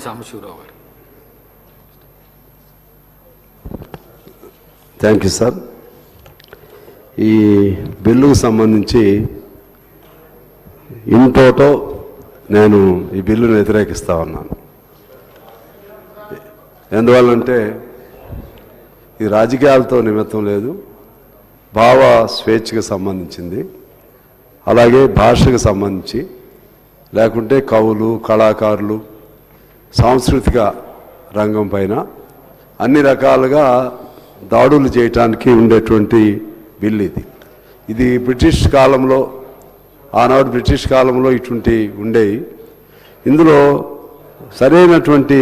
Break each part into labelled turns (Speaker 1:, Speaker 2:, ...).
Speaker 1: సాంబశివరావు గారు.
Speaker 2: Thank you sir. ఈ బిల్లుకు సంబంధించి ఇంటోటో నేను ఈ బిల్లును వ్యతిరేకిస్తా ఉన్నాను. ఎందువల్లంటే ఇది రాజకీయాలతో నిమిత్తం లేదు, భావ స్వేచ్ఛకు సంబంధించింది, అలాగే భాషకు సంబంధించి, లేకుంటే కవులు, కళాకారులు, సాంస్కృతిక రంగం పైన అన్ని రకాలుగా దాడులు చేయటానికి ఉండేటువంటి బిల్లు ఇది బ్రిటిష్ కాలంలో, ఆనాడు బ్రిటిష్ కాలంలో ఇటువంటి ఉండేవి. ఇందులో సరైనటువంటి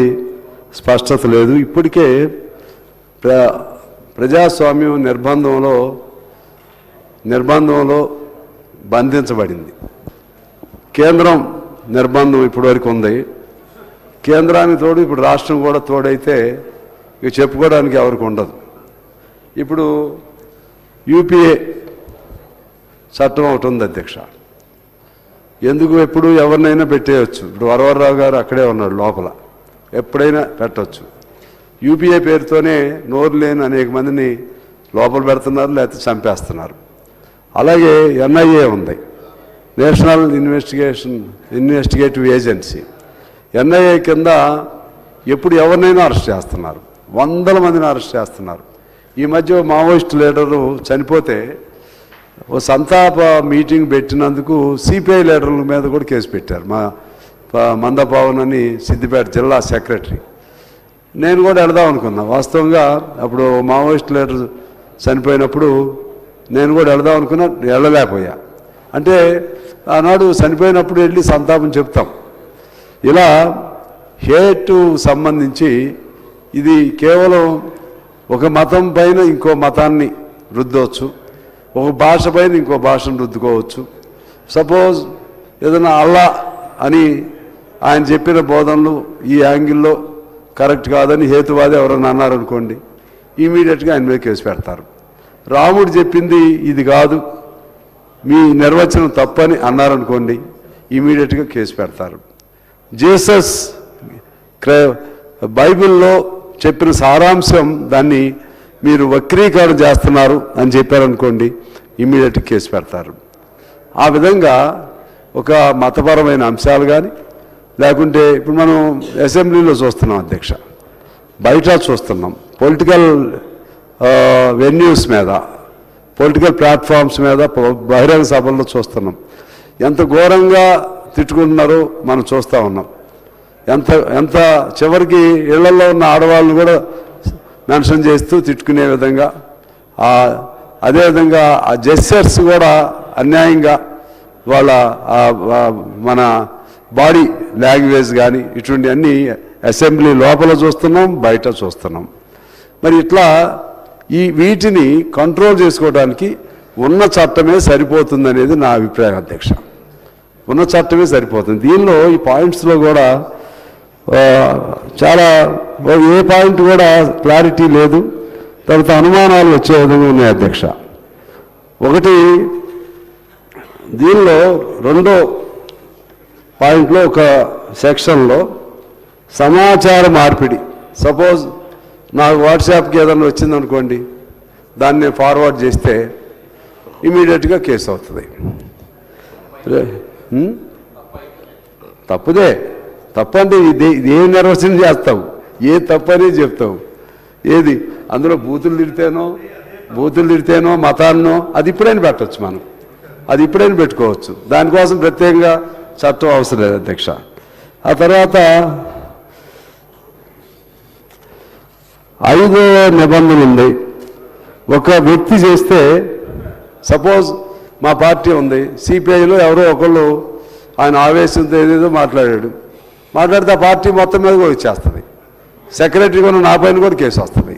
Speaker 2: స్పష్టత లేదు. ఇప్పటికే ప్రజాస్వామ్యం నిర్బంధంలో బంధించబడింది. కేంద్రం నిర్బంధం ఇప్పటివరకు ఉంది. కేంద్రానికి తోడు ఇప్పుడు రాష్ట్రం కూడా తోడైతే ఇక చెప్పుకోవడానికి ఎవరికి ఉండదు. ఇప్పుడు యూపీఏ చట్టం ఒకటి ఉంది అధ్యక్ష. ఎందుకు ఎప్పుడు ఎవరినైనా పెట్టేయచ్చు. ఇప్పుడు వరవరరావు గారు అక్కడే ఉన్నాడు లోపల, ఎప్పుడైనా పెట్టవచ్చు. యూపీఏ పేరుతోనే నోరు లేని అనేక మందిని లోపల పెడుతున్నారు, లేకపోతే చంపేస్తున్నారు. అలాగే ఎన్ఐఏ ఉంది, నేషనల్ ఇన్వెస్టిగేటివ్ ఏజెన్సీ. ఎన్ఐఏ కింద ఎప్పుడు ఎవరినైనా అరెస్ట్ చేస్తున్నారు, వందల మందిని అరెస్ట్ చేస్తున్నారు. ఈ మధ్య మావోయిస్ట్ లీడరు చనిపోతే ఓ సంతాప మీటింగ్ పెట్టినందుకు సిపిఐ లీడర్ల మీద కూడా కేసు పెట్టారు. మా మందపవన్ అని సిద్దిపేట జిల్లా సెక్రటరీ. నేను కూడా వెళదాం అనుకున్నా. వాస్తవంగా అప్పుడు మావోయిస్ట్ లీడర్ చనిపోయినప్పుడు నేను కూడా వెళదాం అనుకున్నా, వెళ్ళలేకపోయా. అంటే ఆనాడు చనిపోయినప్పుడు వెళ్ళి సంతాపం చెప్తాం. ఇలా హేటు సంబంధించి ఇది కేవలం ఒక మతం పైన ఇంకో మతాన్ని రుద్దవచ్చు, ఒక భాష పైన ఇంకో భాషను రుద్దుకోవచ్చు. సపోజ్ ఏదైనా అల్లా అని ఆయన చెప్పిన బోధనలు ఈ యాంగిల్లో కరెక్ట్ కాదని హేతువాది ఎవరైనా అన్నారనుకోండి, ఇమీడియట్గా ఆయన మీద కేసు పెడతారు. రాముడు చెప్పింది ఇది కాదు, మీ నిర్వచనం తప్పని అన్నారనుకోండి, ఇమీడియట్గా కేసు పెడతారు. జీసస్ బైబిల్లో చెప్పిన సారాంశం దాన్ని మీరు వక్రీకరణ చేస్తున్నారు అని చెప్పారనుకోండి, ఇమ్మీడియట్గా కేసు పెడతారు. ఆ విధంగా ఒక మతపరమైన అంశాలు కానీ, లేకుంటే ఇప్పుడు మనం అసెంబ్లీలో చూస్తున్నాం అధ్యక్ష, బయట చూస్తున్నాం, పొలిటికల్ వెన్యూస్ మీద, పొలిటికల్ ప్లాట్ఫామ్స్ మీద, బహిరంగ సభల్లో చూస్తున్నాం. ఎంత ఘోరంగా తిట్టుకుంటున్నారో మనం చూస్తూ ఉన్నాం. ఎంత చివరికి ఇళ్లలో ఉన్న ఆడవాళ్ళను కూడా మెన్షన్ చేస్తూ తిట్టుకునే విధంగా, అదేవిధంగా ఆ జెస్చర్స్ కూడా అన్యాయంగా వాళ్ళ మన బాడీ లాంగ్వేజ్ కానీ ఇటువంటి అన్నీ అసెంబ్లీ లోపల చూస్తున్నాం, బయట చూస్తున్నాం. మరి ఇట్లా వీటిని కంట్రోల్ చేసుకోవడానికి ఉన్న చట్టమే సరిపోతుందనేది నా అభిప్రాయం అధ్యక్ష. ఉన్న చట్టమే సరిపోతుంది. దీనిలో ఈ పాయింట్స్లో కూడా చాలా ఏ పాయింట్ కూడా క్లారిటీ లేదు. తర్వాత అనుమానాలు వచ్చే విధంగా ఉన్నాయి అధ్యక్ష. ఒకటి, దీనిలో రెండో పాయింట్లో ఒక సెక్షన్లో సమాచార మార్పిడి, సపోజ్ నాకు వాట్సాప్కి ఏదైనా వచ్చిందనుకోండి, దాన్ని ఫార్వర్డ్ చేస్తే ఇమీడియట్గా కేసు అవుతుంది. తప్పుదే. తప్పంటే ఇది ఏం నిర్వచనం చేస్తావు, ఏ తప్పని చెప్తావు, ఏది అందులో బూతులు తిడితేనో మతాన్నో అది ఇప్పుడైనా పెట్టవచ్చు, మనం అది ఇప్పుడైనా పెట్టుకోవచ్చు. దానికోసం ప్రత్యేకంగా చట్టం అవసరం లేదు అధ్యక్ష. ఆ తర్వాత 5వ నిబంధన ఉంది. ఒక వ్యక్తి చేస్తే, సపోజ్ మా పార్టీ ఉంది, సిపిఐలో ఎవరో ఒకళ్ళు ఆయన ఆవేశంతో ఏదేదో మాట్లాడితే ఆ పార్టీ మొత్తం మీద కూడా వచ్చేస్తుంది. సెక్రటరీ కూడా నా పైన కూడా కేసు వస్తుంది.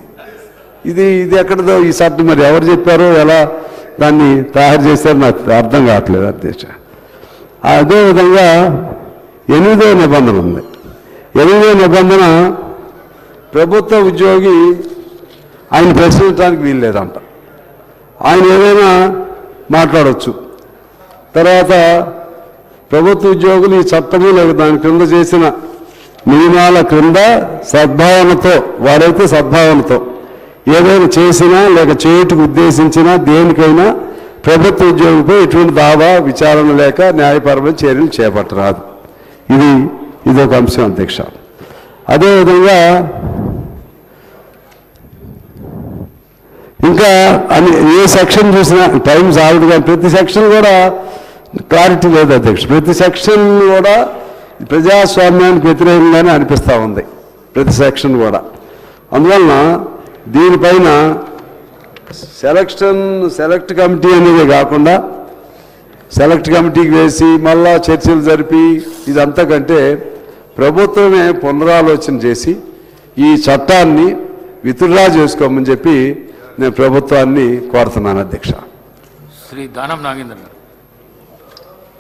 Speaker 2: ఇది ఎక్కడదో ఈ చట్టం మరి ఎవరు చెప్పారో, ఎలా దాన్ని తయారు చేశారో నాకు అర్థం కావట్లేదు అధ్యక్ష. అదేవిధంగా 8వ నిబంధన ఉంది. 8వ నిబంధన, ప్రభుత్వ ఉద్యోగి ఆయన ప్రశ్నించడానికి వీలు లేదంట. ఆయన ఏదైనా మాట్లాడవచ్చు. తర్వాత ప్రభుత్వ ఉద్యోగులు ఈ చట్టము లేదా దాని కింద చేసిన నియమాల క్రింద సద్భావనతో, వారైతే సద్భావనతో ఏదైనా చేసినా లేక చేయుటకు ఉద్దేశించినా దేనికైనా ప్రభుత్వ ఉద్యోగిపై ఎటువంటి దావా విచారణ లేక న్యాయపరమైన చర్యలు చేపట్టరాదు. ఇదొక అంశం అధ్యక్ష. అదేవిధంగా ఇంకా ఏ సెక్షన్ చూసినా టైం సాగుదు, కానీ ప్రతి సెక్షన్ కూడా క్లారిటీ లేదు అధ్యక్ష. ప్రతి సెక్షన్ కూడా ప్రజాస్వామ్యానికి వ్యతిరేకంగానే అనిపిస్తూ ఉంది ప్రతి సెక్షన్ కూడా. అందువలన దీనిపైన సెలెక్ట్ కమిటీ అనేది కాకుండా సెలెక్ట్ కమిటీకి వేసి మళ్ళా చర్చలు జరిపి ఇదంతా కంటే ప్రభుత్వమే పునరాలోచన చేసి ఈ చట్టాన్ని విత్డ్రా చేసుకోమని చెప్పి నేను ప్రభుత్వాన్ని కోరుతున్నాను అధ్యక్ష.
Speaker 1: శ్రీ దానం నాగేంద్ర గారు.